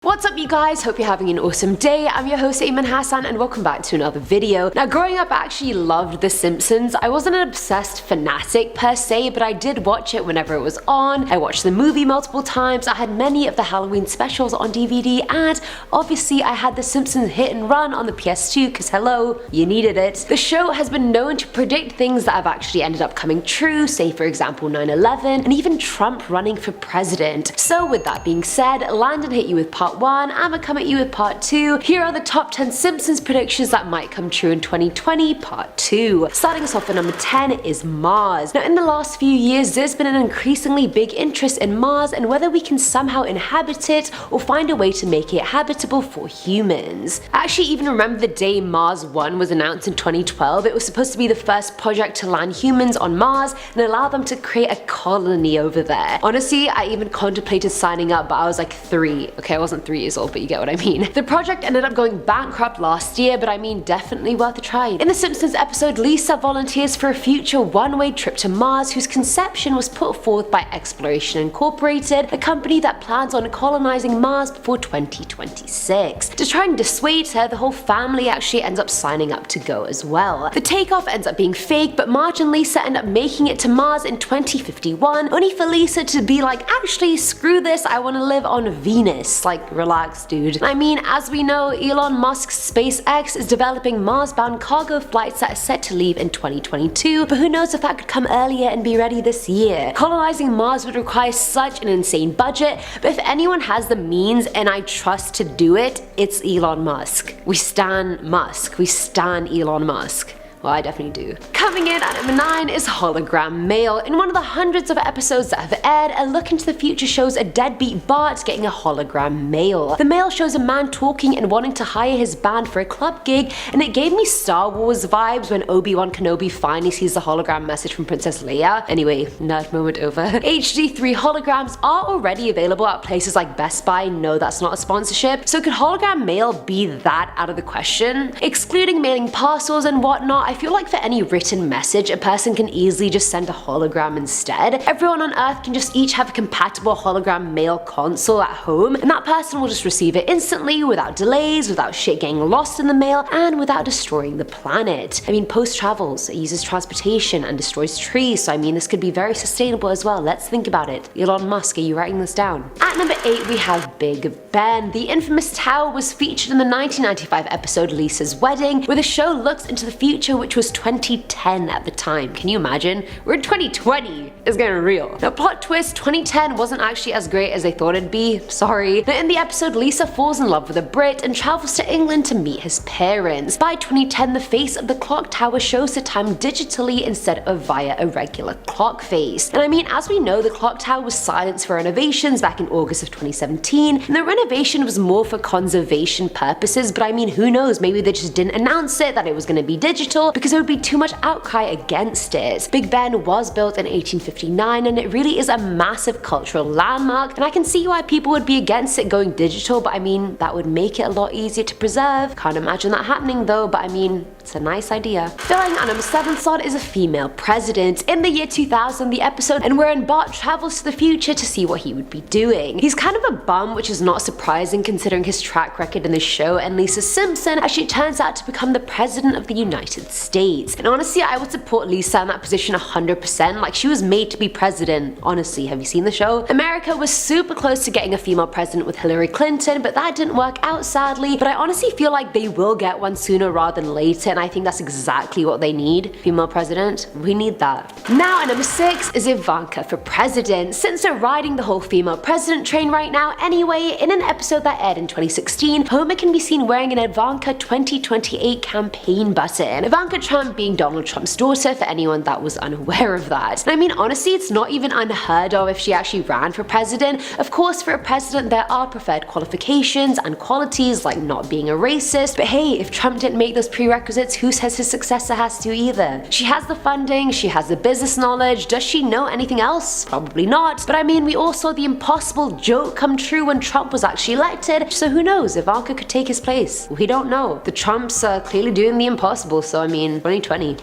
What's up you guys, hope you're having an awesome day. I'm your host IVANKA and welcome back to another video. Now growing up I actually loved The Simpsons. I wasn't an obsessed fanatic per se, but I did watch it whenever it was on. I watched the movie multiple times, I had many of the Halloween specials on DVD, and obviously I had The Simpsons hit and run on the PS2 because hello, you needed it. The show has been known to predict things that have actually ended up coming true, say for example 9/11 and even Trump running for president. So with that being said, Landon hit you with part 1, I'ma come at you with part 2. Here are the top 10 Simpsons predictions that might come true in 2020, part 2. Starting us off at number 10 is Mars. Now in the last few years there's been an increasingly big interest in Mars and whether we can somehow inhabit it or find a way to make it habitable for humans. I actually even remember the day Mars 1 was announced in 2012. It was supposed to be the first project to land humans on Mars and allow them to create a colony over there. Honestly, I even contemplated signing up, but I was like 3. Okay, I wasn't 3 years old, but you get what I mean. The project ended up going bankrupt last year, but I mean definitely worth a try. In the Simpsons episode, Lisa volunteers for a future one-way trip to Mars whose conception was put forth by Exploration Incorporated, a company that plans on colonizing Mars before 2026. To try and dissuade her, the whole family actually ends up signing up to go as well. The takeoff ends up being fake, but Marge and Lisa end up making it to Mars in 2051, only for Lisa to be like, actually screw this, I want to live on Venus. Like, relax dude. I mean, as we know, Elon Musk's SpaceX is developing Mars-bound cargo flights that are set to leave in 2022, but who knows if that could come earlier and be ready this year. Colonizing Mars would require such an insane budget, but if anyone has the means and I trust to do it, it's Elon Musk. We stan Musk. We stan Elon Musk. Well, I definitely do. Coming in at number 9 is Hologram Mail. In one of the hundreds of episodes that have aired, a look into the future shows a deadbeat Bart getting a hologram mail. The mail shows a man talking and wanting to hire his band for a club gig, and it gave me Star Wars vibes when Obi-Wan Kenobi finally sees the hologram message from Princess Leia. Anyway, nerd moment over. HD3 holograms are already available at places like Best Buy. No, that's not a sponsorship. So could hologram mail be that out of the question? Excluding mailing parcels and whatnot, I feel like for any written message, a person can easily just send a hologram instead. Everyone on Earth can just each have a compatible hologram mail console at home, and that person will just receive it instantly, without delays, without shit getting lost in the mail, and without destroying the planet. I mean, post travels, it uses transportation and destroys trees, so I mean this could be very sustainable as well. Let's think about it. Elon Musk, are you writing this down? At number 8 we have Big Ben. The infamous tower was featured in the 1995 episode Lisa's Wedding, where the show looks into the future, which was 2010 at the time. Can you imagine? We're in 2020. It's getting real. Now plot twist, 2010 wasn't actually as great as they thought it'd be. Sorry. But in the episode, Lisa falls in love with a Brit and travels to England to meet his parents. By 2010, the face of the clock tower shows the time digitally instead of via a regular clock face. And I mean, as we know, the clock tower was silenced for renovations back in August of 2017, and the renovation was more for conservation purposes, but I mean, who knows, maybe they just didn't announce it that it was going to be digital because there would be too much outcry against it. Big Ben was built in 1859 and it really is a massive cultural landmark, and I can see why people would be against it going digital, but I mean, that would make it a lot easier to preserve. Can't imagine that happening though, but I mean, it's a nice idea. Filling our number 7 slot is a female president. In the year 2000, the episode and wherein Bart travels to the future to see what he would be doing. He's kind of a bum, which is not surprising considering his track record in the show, and Lisa Simpson actually turns out to become the president of the United States. And honestly, I would support Lisa in that position 100%. Like, she was made to be president. Honestly, have you seen the show? America was super close to getting a female president with Hillary Clinton, but that didn't work out sadly. But I honestly feel like they will get one sooner rather than later, and I think that's exactly what they need. Female president, we need that. Now at number 6 is Ivanka for president. Since they're riding the whole female president train right now anyway, in an episode that aired in 2016, Homer can be seen wearing an Ivanka 2028 campaign button. Ivanka Trump being Donald Trump's daughter, for anyone that was unaware of that. And I mean, honestly, it's not even unheard of if she actually ran for president. Of course, for a president there are preferred qualifications and qualities like not being a racist, but hey, if Trump didn't make those prerequisites, secrets, who says his successor has to either? She has the funding, she has the business knowledge, does she know anything else? Probably not. But I mean, we all saw the impossible joke come true when Trump was actually elected, so who knows, Ivanka could take his place. We don't know. The Trumps are clearly doing the impossible, so I mean, 2020.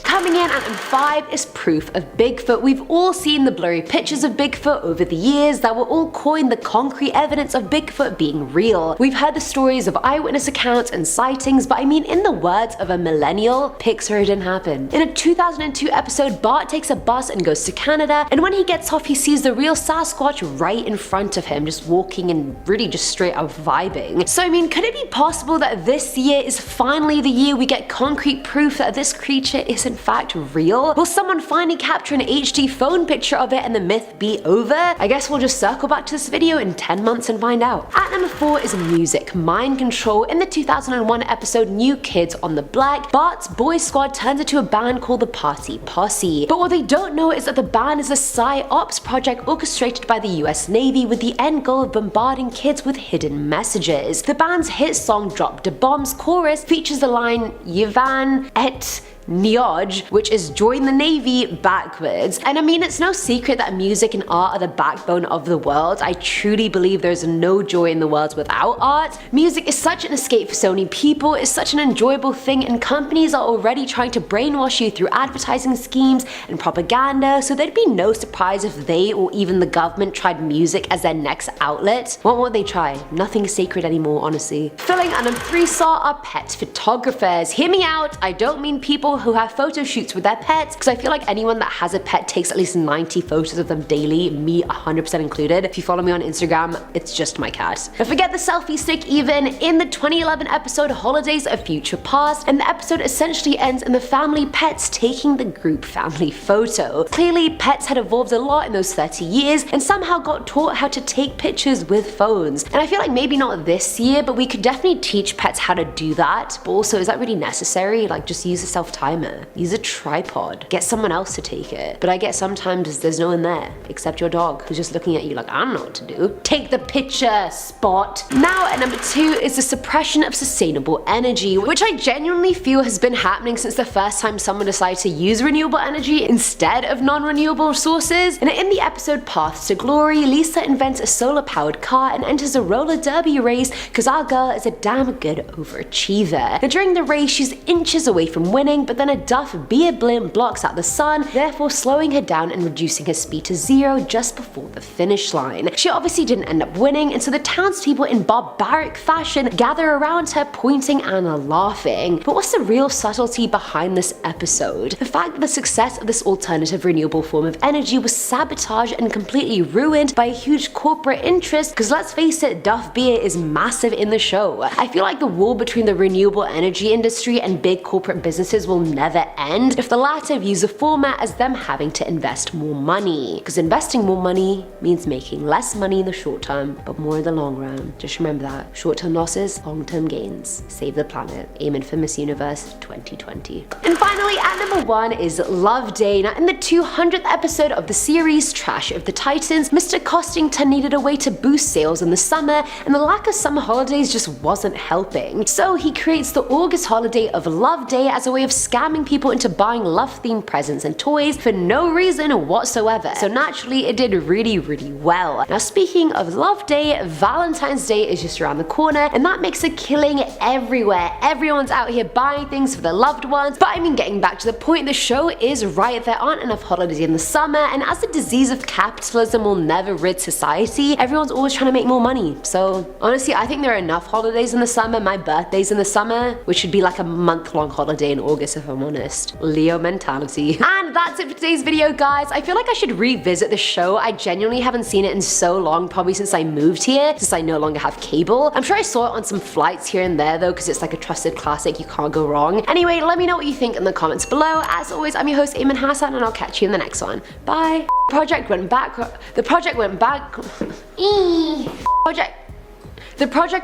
Coming in at number 5 is proof of Bigfoot. We've all seen the blurry pictures of Bigfoot over the years that were all coined the concrete evidence of Bigfoot being real. We've heard the stories of eyewitness accounts and sightings, but I mean, in the words of a millennial, Pixar didn't happen. In a 2002 episode, Bart takes a bus and goes to Canada, and when he gets off, he sees the real Sasquatch right in front of him, just walking and really just straight up vibing. So I mean, could it be possible that this year is finally the year we get concrete proof that this creature is in fact real? Will someone finally capture an HD phone picture of it and the myth be over? I guess we'll just circle back to this video in 10 months and find out. At number 4 is music. Mind control. In the 2001 episode New Kids on the Block, Bart's boy squad turns into a band called the Party Posse. But what they don't know is that the band is a PSYOPs project orchestrated by the US Navy with the end goal of bombarding kids with hidden messages. The band's hit song Drop the Bombs chorus features the line Yivan et Nioj, which is join the Navy backwards. And I mean, it's no secret that music and art are the backbone of the world. I truly believe there's no joy in the world without art. Music is such an escape for so many people, it's such an enjoyable thing, and companies are already trying to brainwash you through advertising schemes and propaganda, so there'd be no surprise if they or even the government tried music as their next outlet. What would they try? Nothing is sacred anymore, honestly. Filling at number 3 saw are pet photographers. Hear me out, I don't mean people who have photo shoots with their pets, because I feel like anyone that has a pet takes at least 90 photos of them daily, me 100% included. If you follow me on Instagram, it's just my cat. But forget the selfie stick even. In the 2011 episode Holidays of Future Past, and the episode essentially ends in the family pets taking the group family photo. Clearly, pets had evolved a lot in those 30 years and somehow got taught how to take pictures with phones. And I feel like maybe not this year, but we could definitely teach pets how to do that. But also, is that really necessary? Like, just use a self-timer. Use a tripod. Get someone else to take it. But I guess sometimes there's no one there except your dog who's just looking at you like, I don't know what to do. Take the picture, Spot. Now at number 2 is the suppression of sustainable energy, which I genuinely feel has been happening since the first time someone decided to use renewable energy instead of non-renewable sources. And in the episode Paths to Glory, Lisa invents a solar-powered car and enters a roller derby race because our girl is a damn good overachiever. And during the race, she's inches away from winning, but then a Duff beer blimp blocks out the sun, therefore slowing her down and reducing her speed to 0 just before the finish line. She obviously didn't end up winning, and so the townspeople in barbaric fashion gather around her, pointing and laughing. But what's the real subtlety behind this episode? The fact that the success of this alternative renewable form of energy was sabotaged and completely ruined by a huge corporate interest, because let's face it, Duff beer is massive in the show. I feel like the war between the renewable energy industry and big corporate businesses will never end if the latter views the former as them having to invest more money. Because investing more money means making less money in the short term, but more in the long run. Just remember that. Short-term losses, long-term gains. Save the planet. Aiming for Miss Universe 2020. And finally, at number 1 is Love Day. Now, in the 200th episode of the series Trash of the Titans, Mr. Costington needed a way to boost sales in the summer, and the lack of summer holidays just wasn't helping. So he creates the August holiday of Love Day as a way of scamming people into buying love-themed presents and toys for no reason whatsoever. So naturally, it did really well. Now, speaking of Love Day, Valentine's Day is just around the corner, and that makes a killing everywhere. Everyone's out here buying things for their loved ones. But I mean, getting back to the point, the show is right. There aren't enough holidays in the summer, and as the disease of capitalism will never rid society, everyone's always trying to make more money. So honestly, I think there are enough holidays in the summer. My birthday's in the summer, which should be like a month-long holiday in August if I'm honest. Leo mentality. And that's it for today's video, guys. I feel like I should revisit the show. I genuinely haven't seen it in so long, probably since I moved here, since I no longer have cable. I'm sure I saw it on some flights here and there though, because it's like a trusted classic, you can't go wrong. Anyway, let me know what you think in the comments below. As always, I'm your host, Eamon Hassan, and I'll catch you in the next one. Bye. The project went back. The project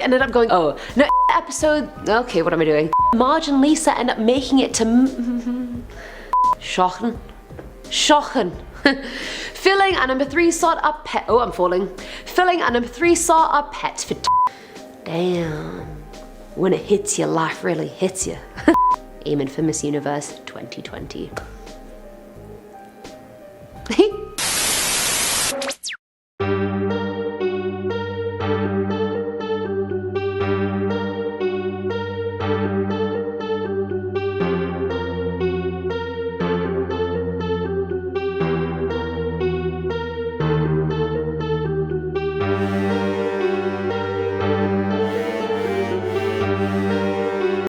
ended up going, oh, no, episode, okay, what am I doing? Marge and Lisa end up making it to Schochen. Filling at number 3 sought a pet, oh, I'm falling. Filling at number 3 saw a pet for damn. When it hits you, life really hits you. aiming for Miss Universe 2020.